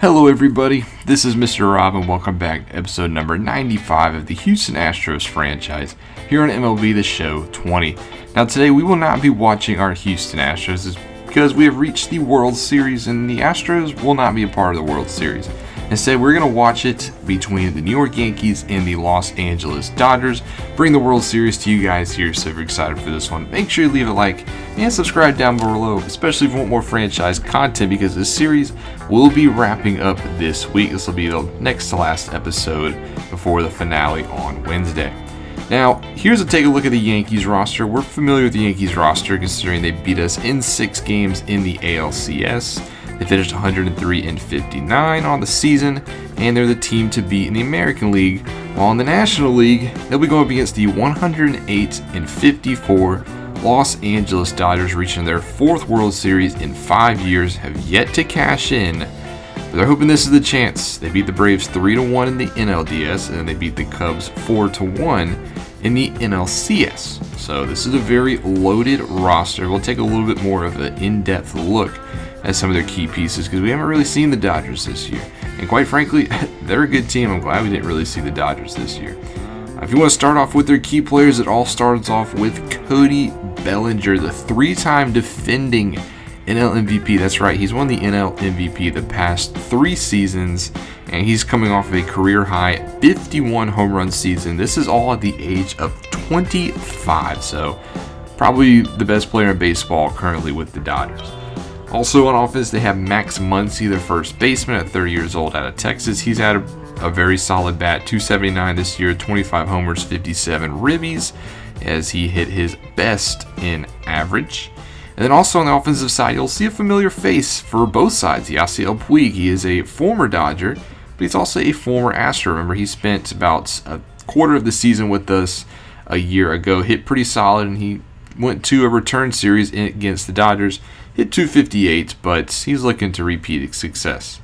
Hello everybody, this is Mr. Rob and welcome back to episode number 95 of the Houston Astros franchise here on MLB The Show 20. Now today we will not be watching our Houston Astros because we have reached the World Series and the Astros will not be a part of the World Series. Instead, we're going to watch it between the New York Yankees and the Los Angeles Dodgers. Bring the World Series to you guys here, so if you're excited for this one, make sure you leave a like and subscribe down below, especially if you want more franchise content because this series will be wrapping up this week. This will be the next to last episode before the finale on Wednesday. Now, here's a take a look at the Yankees roster. We're familiar with the Yankees roster considering they beat us in 6 games in the ALCS. They finished 103-59 on the season, and they're the team to beat in the American League. While in the National League, they'll be going up against the 108-54 Los Angeles Dodgers, reaching their 4th World Series in 5 years, have yet to cash in. But they're hoping this is the chance. They beat the Braves 3-1 in the NLDS, and then they beat the Cubs 4-1 in the NLCS. So this is a very loaded roster. We'll take a little bit more of an in-depth look at some of their key pieces because we haven't really seen the Dodgers this year. And quite frankly, they're a good team. I'm glad we didn't really see the Dodgers this year. If you want to start off with their key players, it all starts off with Cody Bellinger, the 3-time defending NL MVP. That's right, he's won the NL MVP the past 3 seasons, and he's coming off of a career-high 51 home run season. This is all at the age of 25, so probably the best player in baseball currently with the Dodgers. Also on offense, they have Max Muncy, their first baseman at 30 years old out of Texas. He's had a very solid bat, 279 this year, 25 homers, 57 ribbies, as he hit his best in average. And then also on the offensive side, you'll see a familiar face for both sides. Yasiel Puig, he is a former Dodger, but he's also a former Astro. Remember, he spent about a quarter of the season with us a year ago, hit pretty solid, and he went to a return series against the Dodgers, hit 258, but he's looking to repeat success.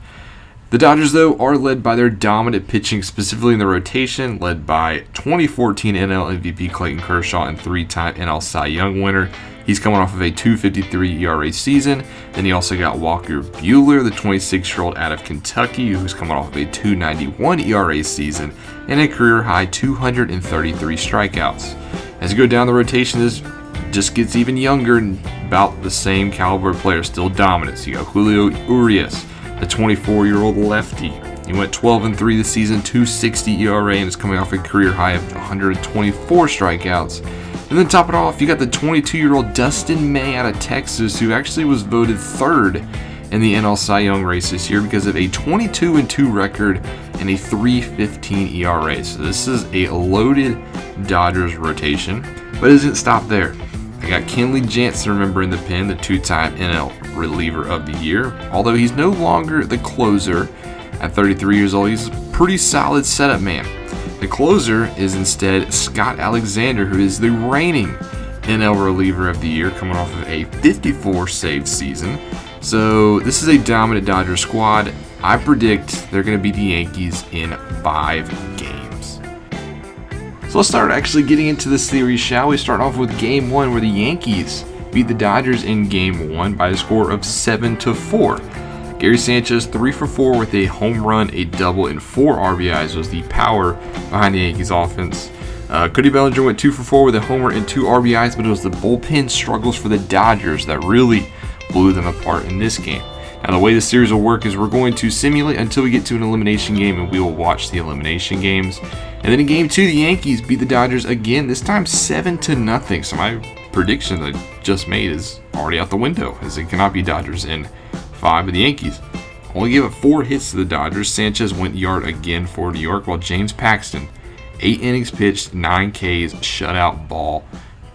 The Dodgers, though, are led by their dominant pitching, specifically in the rotation, led by 2014 NL MVP Clayton Kershaw and 3-time NL Cy Young winner. He's coming off of a 2.53 ERA season. Then you also got Walker Buehler, the 26-year-old out of Kentucky, who's coming off of a 2.91 ERA season and a career-high 233 strikeouts. As you go down the rotation, this just gets even younger and about the same caliber player, still dominant. So you got Julio Urias, the 24-year-old lefty. He went 12-3 this season, 2.60 ERA, and is coming off a career high of 124 strikeouts. And then top it off, you got the 22-year-old Dustin May out of Texas, who actually was voted 3rd in the NL Cy Young race this year because of a 22-2 record and a 3.15 ERA. So this is a loaded Dodgers rotation, but it doesn't stop there. I got Kenley Jansen, remember, in the pen, the 2-time NL reliever of the year. Although he's no longer the closer at 33 years old, he's a pretty solid setup man. The closer is instead Scott Alexander, who is the reigning NL reliever of the year, coming off of a 54 save season. So this is a dominant Dodgers squad. I predict they're going to beat the Yankees in 5 games. So let's start actually getting into this series, shall we? Start off with Game 1, where the Yankees beat the Dodgers in Game 1 by a score of 7-4. Gary Sanchez 3 for 4 with a home run, a double, and 4 RBIs was the power behind the Yankees offense. Cody Bellinger went 2 for 4 with a homer and 2 RBIs, but it was the bullpen struggles for the Dodgers that really blew them apart in this game. Now the way this series will work is we're going to simulate until we get to an elimination game, and we will watch the elimination games. And then in Game 2, the Yankees beat the Dodgers again, this time 7-0. So my prediction that I just made is already out the window, as it cannot be Dodgers in 5. But the Yankees only gave up 4 hits to the Dodgers. Sanchez went yard again for New York, while James Paxton, 8 innings pitched, 9 Ks, shutout ball.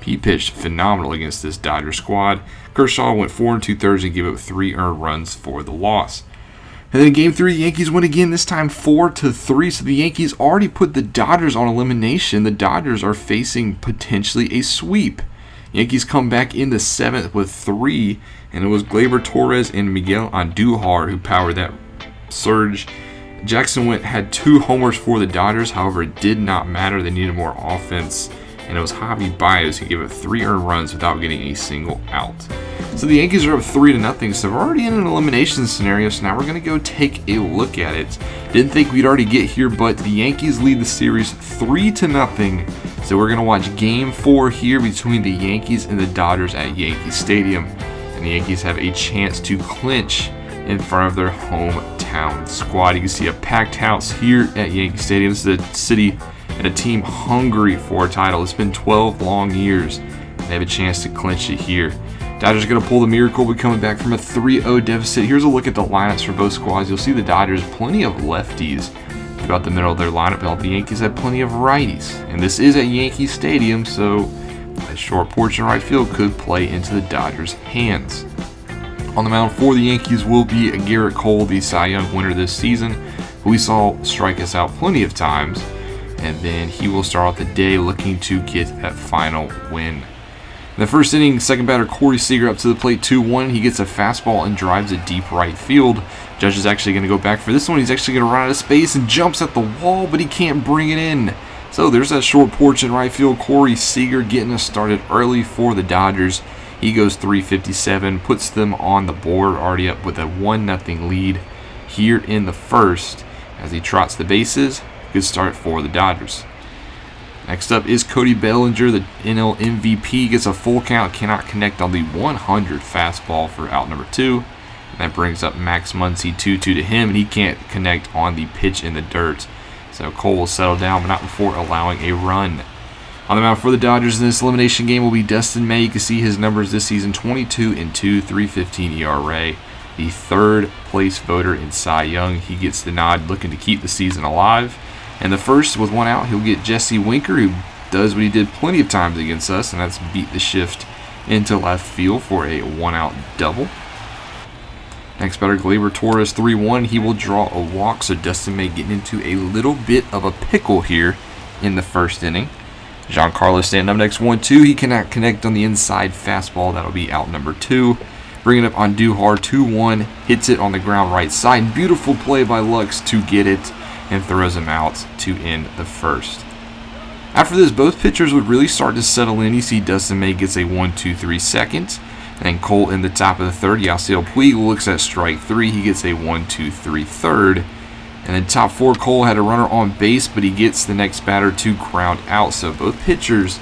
He pitched phenomenal against this Dodger squad. Kershaw went 4 2/3 and gave up 3 earned runs for the loss. And then in Game 3, the Yankees win again, this time 4-3. So the Yankees already put the Dodgers on elimination. The Dodgers are facing potentially a sweep. Yankees come back in the 7th with 3, and it was Gleyber Torres and Miguel Andujar who powered that surge. Jackson had 2 homers for the Dodgers. However, it did not matter. They needed more offense. And it was Javi Baez who gave up 3 earned runs without getting a single out. So the Yankees are up 3-0, so we're already in an elimination scenario, so now we're going to go take a look at it. Didn't think we'd already get here, but the Yankees lead the series 3-0. So we're going to watch Game 4 here between the Yankees and the Dodgers at Yankee Stadium. And the Yankees have a chance to clinch in front of their hometown squad. You can see a packed house here at Yankee Stadium. This is a city and a team hungry for a title. It's been 12 long years. They have a chance to clinch it here. Dodgers are going to pull the miracle, but coming back from a 3-0 deficit. Here's a look at the lineups for both squads. You'll see the Dodgers, plenty of lefties throughout the middle of their lineup, while the Yankees have plenty of righties. And this is at Yankee Stadium, so a short porch in right field could play into the Dodgers' hands. On the mound for the Yankees will be Garrett Cole, the Cy Young winner this season, who we saw strike us out plenty of times. And then he will start out the day looking to get that final win. In the first inning, second batter Corey Seager up to the plate 2-1. He gets a fastball and drives it deep right field. Judge is actually going to go back for this one. He's actually going to run out of space and jumps at the wall, but he can't bring it in. So there's that short porch in right field. Corey Seager getting us started early for the Dodgers. He goes 357, puts them on the board, already up with a 1-0 lead here in the first as he trots the bases. Good start for the Dodgers. Next up is Cody Bellinger, the NL MVP, gets a full count, cannot connect on the 100 fastball for out number 2. And that brings up Max Muncy 2-2 to him, and he can't connect on the pitch in the dirt. So Cole will settle down, but not before allowing a run. On the mound for the Dodgers in this elimination game will be Dustin May. You can see his numbers this season, 22-2, 3.15 ERA. The third place voter in Cy Young. He gets the nod, looking to keep the season alive. And the first, with one out, he'll get Jesse Winker, who does what he did plenty of times against us, and that's beat the shift into left field for a one-out double. Next batter, Gleyber Torres, 3-1. He will draw a walk, so Dustin May getting into a little bit of a pickle here in the first inning. Giancarlo standing up next, 1-2. He cannot connect on the inside fastball. That'll be out number 2. Bringing up on Duhar, 2-1. Hits it on the ground right side. Beautiful play by Lux to get it, and throws him out to end the first. After this, both pitchers would really start to settle in. You see Dustin May gets a 1-2-3 second. And then Cole in the top of the third. Yasiel Puig looks at strike 3. He gets a 1-2-3 third. And then top 4, Cole had a runner on base, but he gets the next batter to ground out. So both pitchers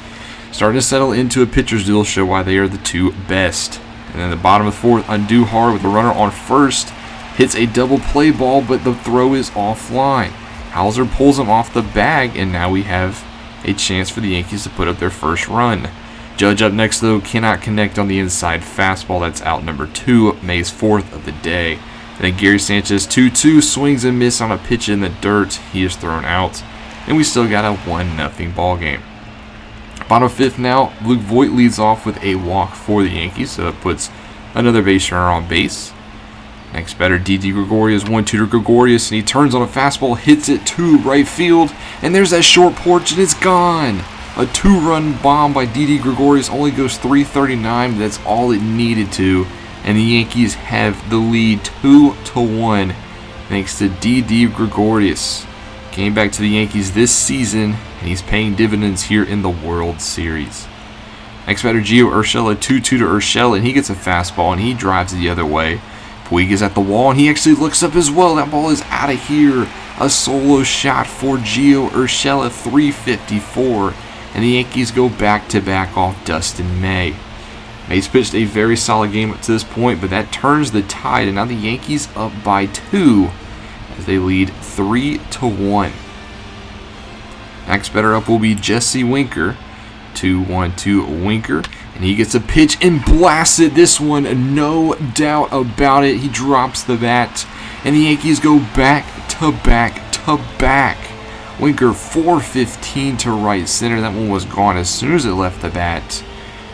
starting to settle into a pitcher's duel, show why they are the two best. And then the bottom of the fourth, Andujar with a runner on first. Hits a double play ball, but the throw is offline. Hauser pulls him off the bag, and now we have a chance for the Yankees to put up their first run. Judge up next, though, cannot connect on the inside fastball. That's out number 2, May's 4th of the day. And then Gary Sanchez, 2-2, swings and miss on a pitch in the dirt. He is thrown out, and we still got a 1-0 ball game. Bottom of 5th now, Luke Voit leads off with a walk for the Yankees, so that puts another base runner on base. Next batter, Didi Gregorius, 1-2 to Gregorius, and he turns on a fastball, hits it to right field, and there's that short porch, and it's gone. A 2-run bomb by Didi Gregorius, only goes 339, but that's all it needed to, and the Yankees have the lead 2-1 thanks to Didi Gregorius. Came back to the Yankees this season, and he's paying dividends here in the World Series. Next batter, Gio Urshela, 2-2 to Urshela, and he gets a fastball, and he drives it the other way. Puig is at the wall, and he actually looks up as well. That ball is out of here. A solo shot for Gio Urshela, 354. And the Yankees go back-to-back off Dustin May. May's pitched a very solid game up to this point, but that turns the tide, and now the Yankees up by 2 as they lead 3-1. Next batter up will be Jesse Winker. 2-1 to Winker. And he gets a pitch and blasts it. This one, no doubt about it. He drops the bat. And the Yankees go back to back to back. Winker 415 to right center. That one was gone as soon as it left the bat.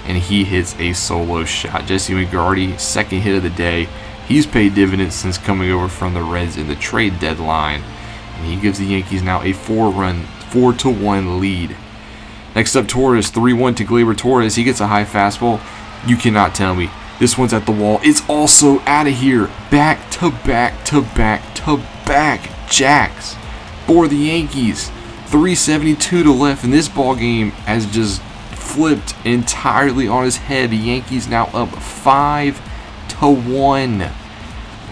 And he hits a solo shot. Jesse Winker already second hit of the day. He's paid dividends since coming over from the Reds in the trade deadline. And he gives the Yankees now a 4-1 lead. Next up, Torres, 3-1 to Gleyber Torres. He gets a high fastball. You cannot tell me. This one's at the wall. It's also out of here. Back to back to back to back jacks for the Yankees. 372 to left, and this ball game has just flipped entirely on his head. The Yankees now up 5-1.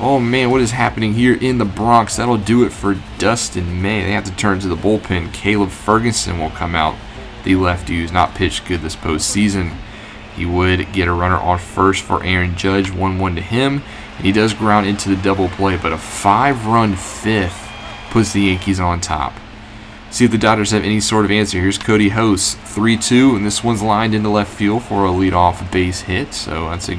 Oh man, what is happening here in the Bronx? That'll do it for Dustin May. They have to turn to the bullpen. Caleb Ferguson will come out. The lefty who's not pitched good this postseason. He would get a runner on first for Aaron Judge, 1-1 to him. And he does ground into the double play, but a 5-run fifth puts the Yankees on top. See if the Dodgers have any sort of answer. Here's Cody Host, 3-2, and this one's lined into left field for a leadoff base hit. So that's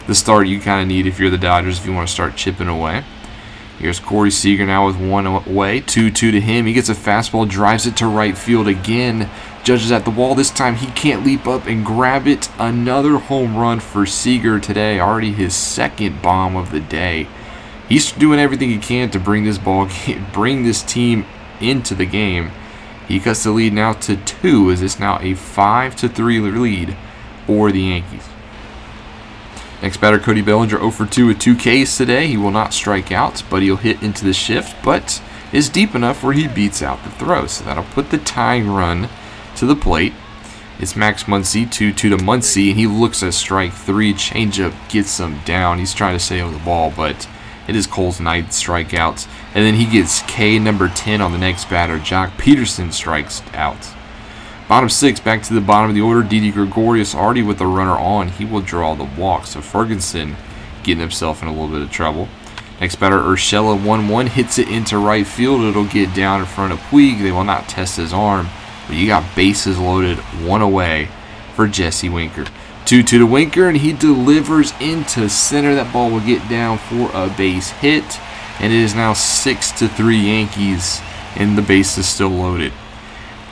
the start you kind of need if you're the Dodgers if you want to start chipping away. Here's Corey Seager now with one away, 2-2 to him. He gets a fastball, drives it to right field again. Judge is at the wall. This time he can't leap up and grab it. Another home run for Seager today. Already his second bomb of the day. He's doing everything he can to bring this team into the game. He cuts the lead now to 2. As it's now a 5-3 lead for the Yankees. Next batter, Cody Bellinger, 0-for-2 with 2 Ks today. He will not strike out, but he'll hit into the shift, but is deep enough where he beats out the throw. So that'll put the tying run to the plate. It's Max Muncy, 2-2 to Muncy, and he looks at strike 3. Changeup gets him down. He's trying to stay on the ball, but it is Cole's 9th strikeout. And then he gets K number 10 on the next batter. Jock Peterson strikes out. Bottom 6, back to the bottom of the order. Didi Gregorius already with the runner on. He will draw the walk. So Ferguson getting himself in a little bit of trouble. Next batter, Urshela, 1-1. Hits it into right field. It'll get down in front of Puig. They will not test his arm. But you got bases loaded, 1 away for Jesse Winker. 2-2 to Winker, and he delivers into center. That ball will get down for a base hit. And it is now 6-3 Yankees, and the base is still loaded.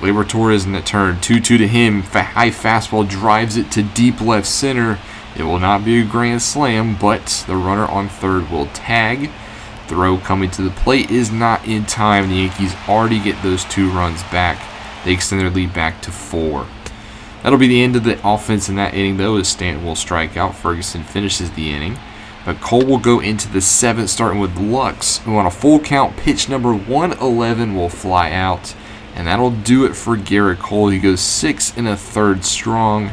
Gleyber Torres in the turn, 2-2 to him. High fastball drives it to deep left center. It will not be a grand slam, but the runner on third will tag. Throw coming to the plate is not in time. The Yankees already get those 2 runs back. They extend their lead back to 4. That'll be the end of the offense in that inning, though, as Stanton will strike out. Ferguson finishes the inning. But Cole will go into the 7th, starting with Lux, who on a full count, pitch number 111 will fly out. And that'll do it for Garrett Cole. He goes 6 1/3 strong.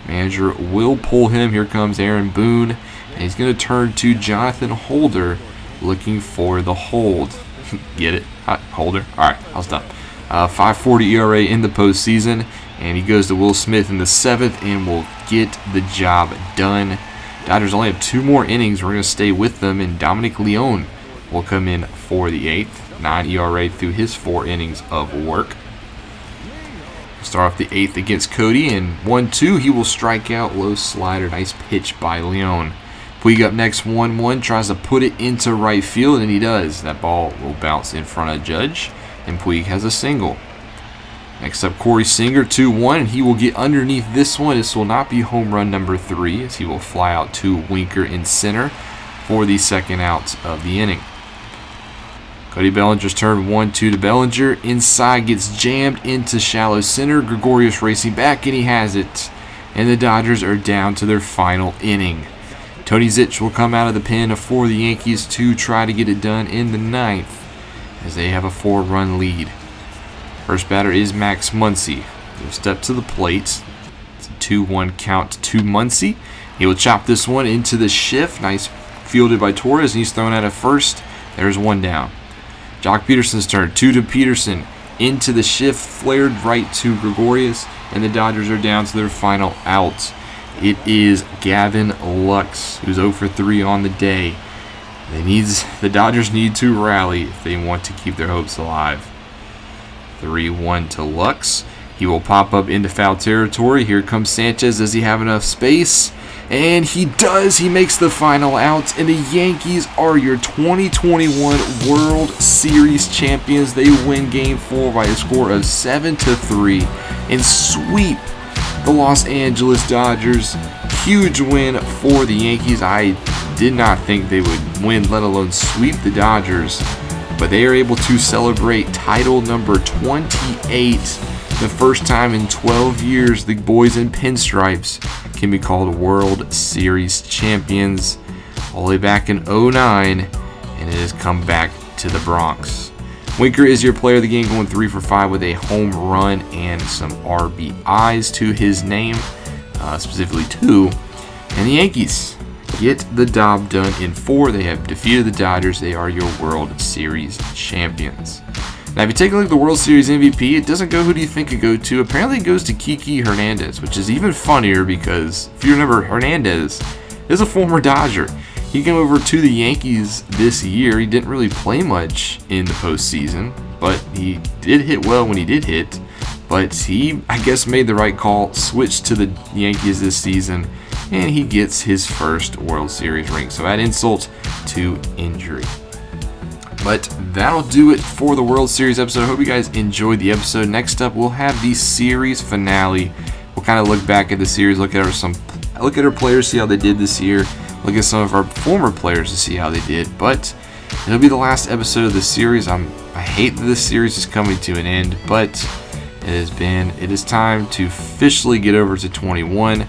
Manager will pull him. Here comes Aaron Boone. And he's going to turn to Jonathan Holder, looking for the hold. Get it? Holder? All right, I'll stop. 5.40 ERA in the postseason. And he goes to Will Smith in the 7th and will get the job done. Dodgers only have 2 more innings. We're going to stay with them. And Dominic Leone will come in for the 8th. 9 ERA through his 4 innings of work. Start off the 8th against Cody, and 1-2, he will strike out. Low slider, nice pitch by Leone. Puig up next, 1-1, tries to put it into right field, and he does. That ball will bounce in front of Judge, and Puig has a single. Next up, Corey Seager, 2-1, and he will get underneath this one. This will not be home run number 3, as he will fly out to Winker in center for the 2nd out of the inning. Cody Bellinger's turn, 1-2 to Bellinger. Inside, gets jammed into shallow center. Gregorius racing back, and he has it. And the Dodgers are down to their final inning. Tony Zych will come out of the pen for the Yankees to try to get it done in the 9th, as they have a 4-run lead. First batter is Max Muncy. He'll step to the plate. It's a 2-1 count to Muncy. He will chop this one into the shift. Nice fielded by Torres, and he's thrown out at first. There's 1 down. Jock Peterson's turn, 2 to Peterson. Into the shift, flared right to Gregorius, and the Dodgers are down to their final out. It is Gavin Lux, who's 0-for-3 on the day. The Dodgers need to rally if they want to keep their hopes alive. 3-1 to Lux. He will pop up into foul territory. Here comes Sanchez. Does he have enough space? And he does. He makes the final out, and the Yankees are your 2021 World Series champions. They win Game 4 by a score of 7-3 and sweep the Los Angeles Dodgers. Huge win for the Yankees. I did not think they would win, let alone sweep the Dodgers, but they are able to celebrate title number 28. The first time in 12 years the boys in pinstripes can be called World Series champions. All the way back in 2009, and it has come back to the Bronx. Winker is your player of the game, going 3 for 5 with a home run and some RBIs to his name, specifically 2. And the Yankees get the job done in 4. They have defeated the Dodgers. They are your World Series champions. Now, if you take a look at the World Series MVP, it doesn't go who do you think it goes to. Apparently, it goes to Kiki Hernandez, which is even funnier because if you remember, Hernandez is a former Dodger. He came over to the Yankees this year. He didn't really play much in the postseason, but he did hit well when he did hit. But he, I guess, made the right call, switched to the Yankees this season, and he gets his first World Series ring. So add insult to injury. But that'll do it for the World Series episode. I hope you guys enjoyed the episode. Next up, we'll have the series finale. We'll kind of look back at the series, look at our players, see how they did this year, look at some of our former players to see how they did. But it'll be the last episode of the series. I hate that this series is coming to an end, but it is time to officially get over to 21.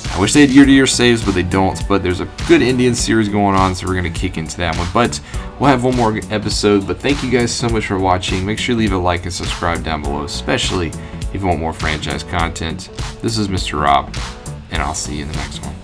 I wish they had year-to-year saves, but they don't. But there's a good Indian series going on, so we're going to kick into that one. But we'll have one more episode. But thank you guys so much for watching. Make sure you leave a like and subscribe down below, especially if you want more franchise content. This is Mr. Rob, and I'll see you in the next one.